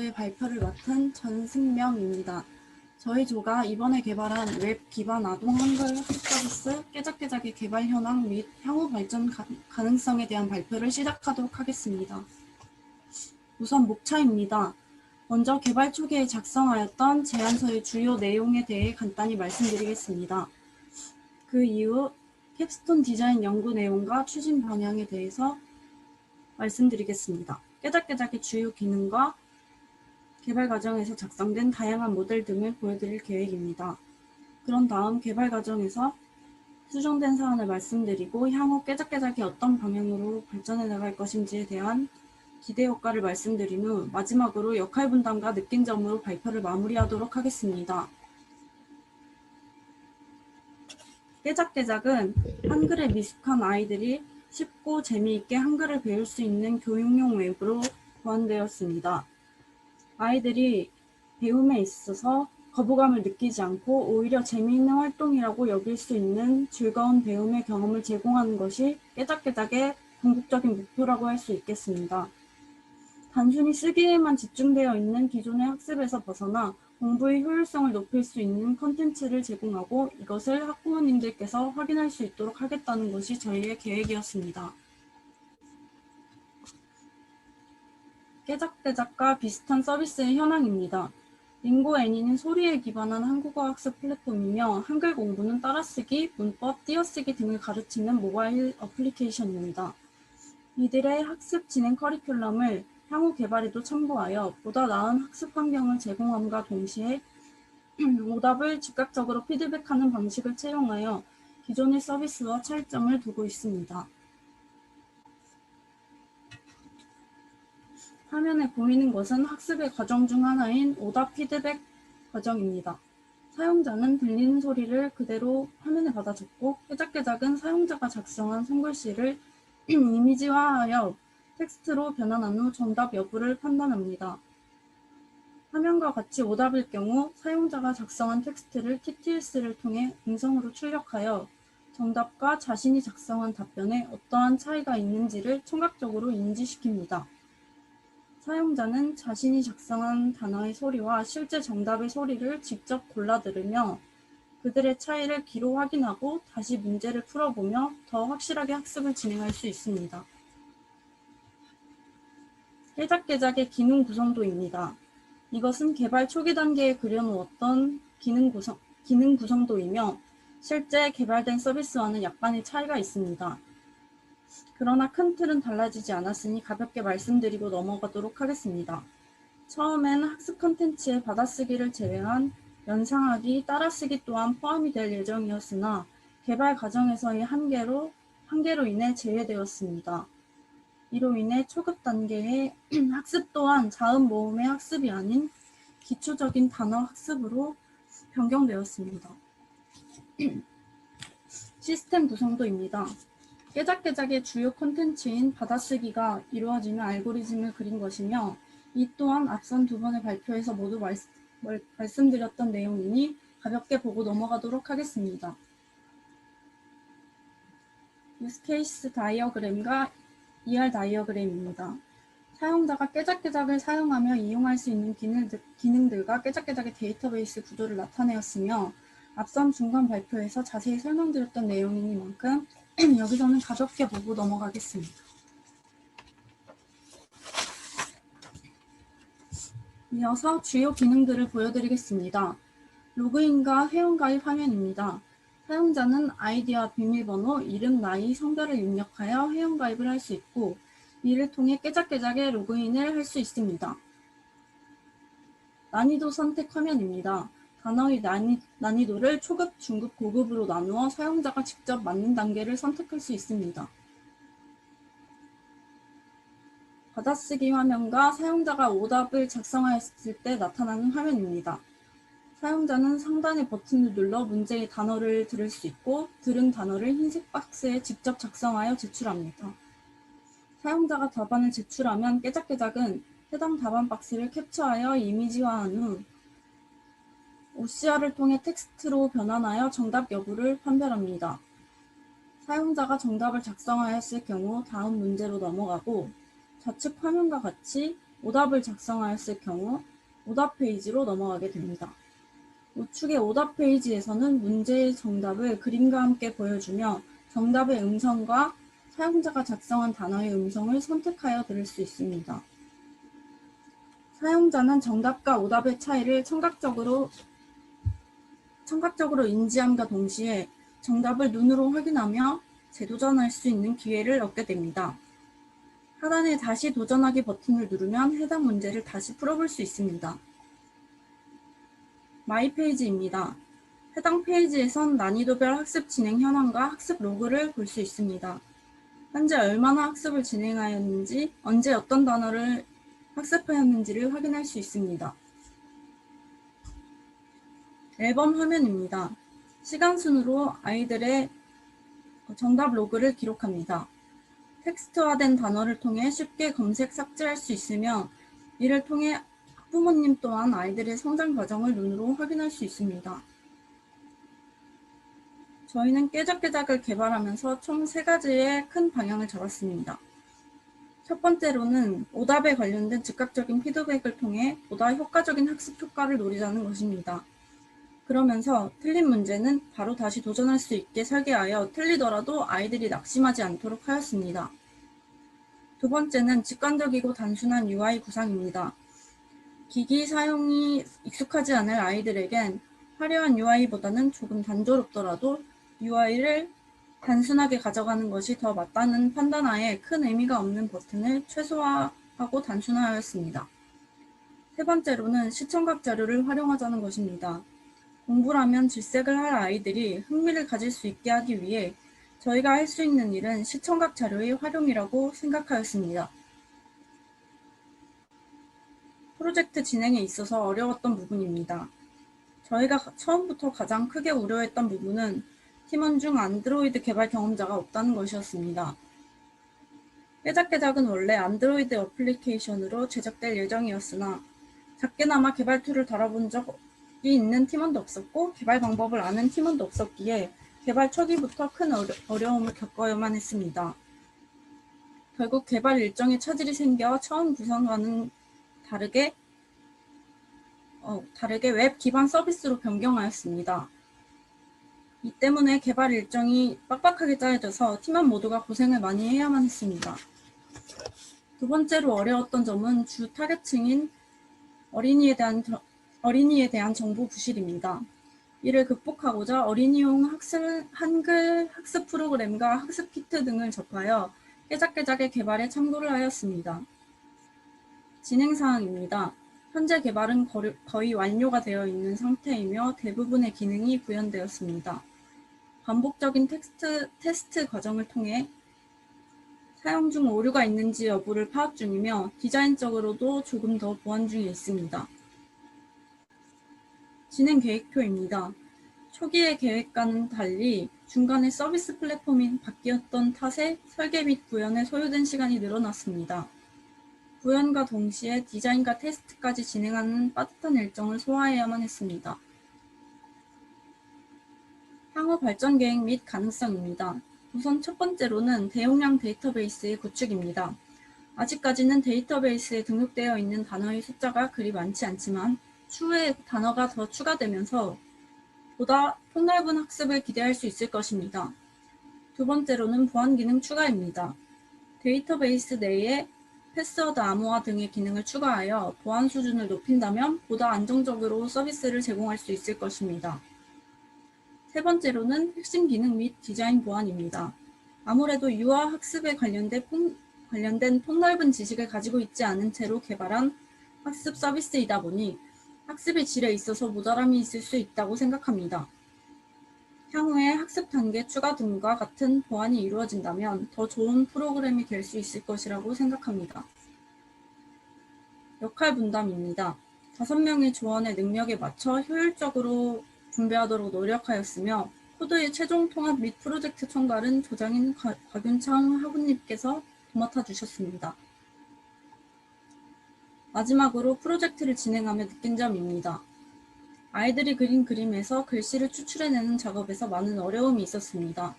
조의 발표를 맡은 전승명입니다. 저희 조가 이번에 개발한 웹 기반 아동 한글 학습 서비스 깨작깨작의 개발 현황 및 향후 발전 가능성에 대한 발표를 시작하도록 하겠습니다. 우선 목차입니다. 먼저 개발 초기에 작성하였던 제안서의 주요 내용에 대해 간단히 말씀드리겠습니다. 그 이후 캡스톤 디자인 연구 내용과 추진 방향에 대해서 말씀드리겠습니다. 깨작깨작의 주요 기능과 개발 과정에서 작성된 다양한 모델 등을 보여드릴 계획입니다. 그런 다음 개발 과정에서 수정된 사안을 말씀드리고 향후 깨작깨작이 어떤 방향으로 발전해 나갈 것인지에 대한 기대 효과를 말씀드린 후 마지막으로 역할 분담과 느낀 점으로 발표를 마무리하도록 하겠습니다. 깨작깨작은 한글에 미숙한 아이들이 쉽고 재미있게 한글을 배울 수 있는 교육용 웹으로 고안되었습니다. 아이들이 배움에 있어서 거부감을 느끼지 않고 오히려 재미있는 활동이라고 여길 수 있는 즐거운 배움의 경험을 제공하는 것이 깨작깨작의 궁극적인 목표라고 할 수 있겠습니다. 단순히 쓰기에만 집중되어 있는 기존의 학습에서 벗어나 공부의 효율성을 높일 수 있는 콘텐츠를 제공하고 이것을 학부모님들께서 확인할 수 있도록 하겠다는 것이 저희의 계획이었습니다. 깨작깨작과 비슷한 서비스의 현황입니다. 링고애니는 소리에 기반한 한국어 학습 플랫폼이며 한글 공부는 따라쓰기, 문법, 띄어쓰기 등을 가르치는 모바일 어플리케이션입니다. 이들의 학습 진행 커리큘럼을 향후 개발에도 참고하여 보다 나은 학습 환경을 제공함과 동시에 오답을 즉각적으로 피드백하는 방식을 채용하여 기존의 서비스와 차이점을 두고 있습니다. 화면에 보이는 것은 학습의 과정 중 하나인 오답 피드백 과정입니다. 사용자는 들리는 소리를 그대로 화면에 받아 적고 깨작깨작은 사용자가 작성한 손글씨를 이미지화하여 텍스트로 변환한 후 정답 여부를 판단합니다. 화면과 같이 오답일 경우 사용자가 작성한 텍스트를 TTS를 통해 음성으로 출력하여 정답과 자신이 작성한 답변에 어떠한 차이가 있는지를 청각적으로 인지시킵니다. 사용자는 자신이 작성한 단어의 소리와 실제 정답의 소리를 직접 골라 들으며 그들의 차이를 귀로 확인하고 다시 문제를 풀어보며 더 확실하게 학습을 진행할 수 있습니다. 깨작깨작의 기능 구성도입니다. 이것은 개발 초기 단계에 그려놓았던 기능 구성도이며 실제 개발된 서비스와는 약간의 차이가 있습니다. 그러나 큰 틀은 달라지지 않았으니 가볍게 말씀드리고 넘어가도록 하겠습니다. 처음엔 학습 콘텐츠의 받아쓰기를 제외한 연상하기, 따라쓰기 또한 포함이 될 예정이었으나 개발 과정에서의 한계로 인해 제외되었습니다. 이로 인해 초급 단계의 학습 또한 자음 모음의 학습이 아닌 기초적인 단어 학습으로 변경되었습니다. 시스템 구성도입니다. 깨작깨작의 주요 콘텐츠인 받아쓰기가 이루어지는 알고리즘을 그린 것이며 이 또한 앞선 두 번의 발표에서 모두 말씀드렸던 내용이니 가볍게 보고 넘어가도록 하겠습니다. 유스케이스 다이어그램과 ER 다이어그램입니다. 사용자가 깨작깨작을 사용하며 이용할 수 있는 기능들과 깨작깨작의 데이터베이스 구조를 나타내었으며 앞선 중간 발표에서 자세히 설명드렸던 내용이니만큼 여기서는 가볍게 보고 넘어가겠습니다. 이어서 주요 기능들을 보여드리겠습니다. 로그인과 회원가입 화면입니다. 사용자는 아이디와 비밀번호, 이름, 나이, 성별을 입력하여 회원가입을 할 수 있고 이를 통해 깨작깨작에 로그인을 할 수 있습니다. 난이도 선택 화면입니다. 단어의 난이도를 초급, 중급, 고급으로 나누어 사용자가 직접 맞는 단계를 선택할 수 있습니다. 받아쓰기 화면과 사용자가 오답을 작성하였을 때 나타나는 화면입니다. 사용자는 상단의 버튼을 눌러 문제의 단어를 들을 수 있고 들은 단어를 흰색 박스에 직접 작성하여 제출합니다. 사용자가 답안을 제출하면 깨작깨작은 해당 답안 박스를 캡처하여 이미지화한 후 OCR을 통해 텍스트로 변환하여 정답 여부를 판별합니다. 사용자가 정답을 작성하였을 경우 다음 문제로 넘어가고 좌측 화면과 같이 오답을 작성하였을 경우 오답 페이지로 넘어가게 됩니다. 우측의 오답 페이지에서는 문제의 정답을 그림과 함께 보여주며 정답의 음성과 사용자가 작성한 단어의 음성을 선택하여 들을 수 있습니다. 사용자는 정답과 오답의 차이를 청각적으로 인지함과 동시에 정답을 눈으로 확인하며 재도전할 수 있는 기회를 얻게 됩니다. 하단의 다시 도전하기 버튼을 누르면 해당 문제를 다시 풀어볼 수 있습니다. 마이 페이지입니다. 해당 페이지에선 난이도별 학습 진행 현황과 학습 로그를 볼 수 있습니다. 현재 얼마나 학습을 진행하였는지, 언제 어떤 단어를 학습하였는지를 확인할 수 있습니다. 앨범 화면입니다. 시간 순으로 아이들의 정답 로그를 기록합니다. 텍스트화된 단어를 통해 쉽게 검색 삭제할 수 있으며 이를 통해 학부모님 또한 아이들의 성장 과정을 눈으로 확인할 수 있습니다. 저희는 깨작깨작을 개발하면서 총 3가지의 큰 방향을 잡았습니다. 첫 번째로는 오답에 관련된 즉각적인 피드백을 통해 보다 효과적인 학습 효과를 노리자는 것입니다. 그러면서 틀린 문제는 바로 다시 도전할 수 있게 설계하여 틀리더라도 아이들이 낙심하지 않도록 하였습니다. 두 번째는 직관적이고 단순한 UI 구상입니다. 기기 사용이 익숙하지 않을 아이들에겐 화려한 UI보다는 조금 단조롭더라도 UI를 단순하게 가져가는 것이 더 맞다는 판단하에 큰 의미가 없는 버튼을 최소화하고 단순화하였습니다. 세 번째로는 시청각 자료를 활용하자는 것입니다. 공부라면 질색을 할 아이들이 흥미를 가질 수 있게 하기 위해 저희가 할 수 있는 일은 시청각 자료의 활용이라고 생각하였습니다. 프로젝트 진행에 있어서 어려웠던 부분입니다. 저희가 처음부터 가장 크게 우려했던 부분은 팀원 중 안드로이드 개발 경험자가 없다는 것이었습니다. 깨작깨작은 원래 안드로이드 어플리케이션으로 제작될 예정이었으나 작게나마 개발 툴을 다뤄본 적이 있는 팀원도 없었고 개발 방법을 아는 팀원도 없었기에 개발 초기부터 큰 어려움을 겪어야만 했습니다. 결국 개발 일정에 차질이 생겨 처음 구성과는 다르게 웹 기반 서비스로 변경하였습니다. 이 때문에 개발 일정이 빡빡하게 짜여져서 팀원 모두가 고생을 많이 해야만 했습니다. 두 번째로 어려웠던 점은 주 타겟층인 어린이에 대한 정보 부실입니다. 이를 극복하고자 어린이용 한글 학습 프로그램과 학습 키트 등을 접하여 깨작깨작의 개발에 참고를 하였습니다. 진행사항입니다. 현재 개발은 거의 완료가 되어 있는 상태이며 대부분의 기능이 구현되었습니다. 반복적인 테스트 과정을 통해 사용 중 오류가 있는지 여부를 파악 중이며 디자인적으로도 조금 더 보완 중에 있습니다. 진행 계획표입니다. 초기의 계획과는 달리 중간에 서비스 플랫폼이 바뀌었던 탓에 설계 및 구현에 소요된 시간이 늘어났습니다. 구현과 동시에 디자인과 테스트까지 진행하는 빠듯한 일정을 소화해야만 했습니다. 향후 발전 계획 및 가능성입니다. 우선 첫 번째로는 대용량 데이터베이스의 구축입니다. 아직까지는 데이터베이스에 등록되어 있는 단어의 숫자가 그리 많지 않지만 추후에 단어가 더 추가되면서 보다 폭넓은 학습을 기대할 수 있을 것입니다. 두 번째로는 보안 기능 추가입니다. 데이터베이스 내에 패스워드 암호화 등의 기능을 추가하여 보안 수준을 높인다면 보다 안정적으로 서비스를 제공할 수 있을 것입니다. 세 번째로는 핵심 기능 및 디자인 보완입니다. 아무래도 유아 학습에 관련된 폭넓은 지식을 가지고 있지 않은 채로 개발한 학습 서비스이다 보니 학습의 질에 있어서 모자람이 있을 수 있다고 생각합니다. 향후에 학습 단계 추가 등과 같은 보완이 이루어진다면 더 좋은 프로그램이 될 수 있을 것이라고 생각합니다. 역할 분담입니다. 5명의 조원의 능력에 맞춰 효율적으로 분배하도록 노력하였으며 코드의 최종 통합 및 프로젝트 총괄은 조장인 곽윤창 학우님께서 도맡아 주셨습니다. 마지막으로 프로젝트를 진행하며 느낀 점입니다. 아이들이 그린 그림에서 글씨를 추출해내는 작업에서 많은 어려움이 있었습니다.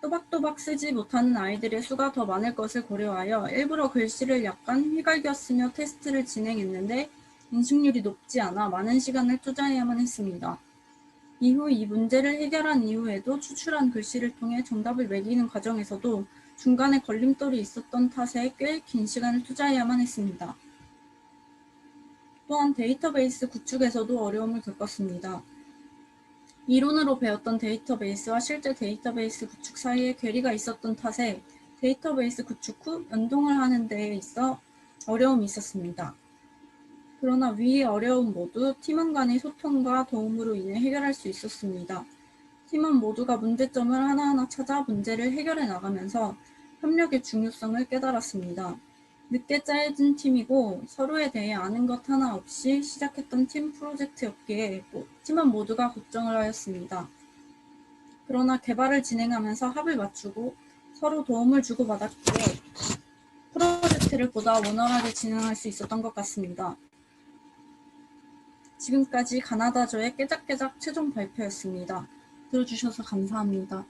또박또박 쓰지 못하는 아이들의 수가 더 많을 것을 고려하여 일부러 글씨를 약간 휘갈겼으며 테스트를 진행했는데 인식률이 높지 않아 많은 시간을 투자해야만 했습니다. 이후 이 문제를 해결한 이후에도 추출한 글씨를 통해 정답을 매기는 과정에서도 중간에 걸림돌이 있었던 탓에 꽤 긴 시간을 투자해야만 했습니다. 또한 데이터베이스 구축에서도 어려움을 겪었습니다. 이론으로 배웠던 데이터베이스와 실제 데이터베이스 구축 사이에 괴리가 있었던 탓에 데이터베이스 구축 후 연동을 하는 데에 있어 어려움이 있었습니다. 그러나 위의 어려움 모두 팀원 간의 소통과 도움으로 인해 해결할 수 있었습니다. 팀원 모두가 문제점을 하나하나 찾아 문제를 해결해 나가면서 협력의 중요성을 깨달았습니다. 늦게 짜여진 팀이고 서로에 대해 아는 것 하나 없이 시작했던 팀 프로젝트였기에 팀원 모두가 걱정을 하였습니다. 그러나 개발을 진행하면서 합을 맞추고 서로 도움을 주고받았기에 프로젝트를 보다 원활하게 진행할 수 있었던 것 같습니다. 지금까지 가나다저의 깨작깨작 최종 발표였습니다. 들어주셔서 감사합니다.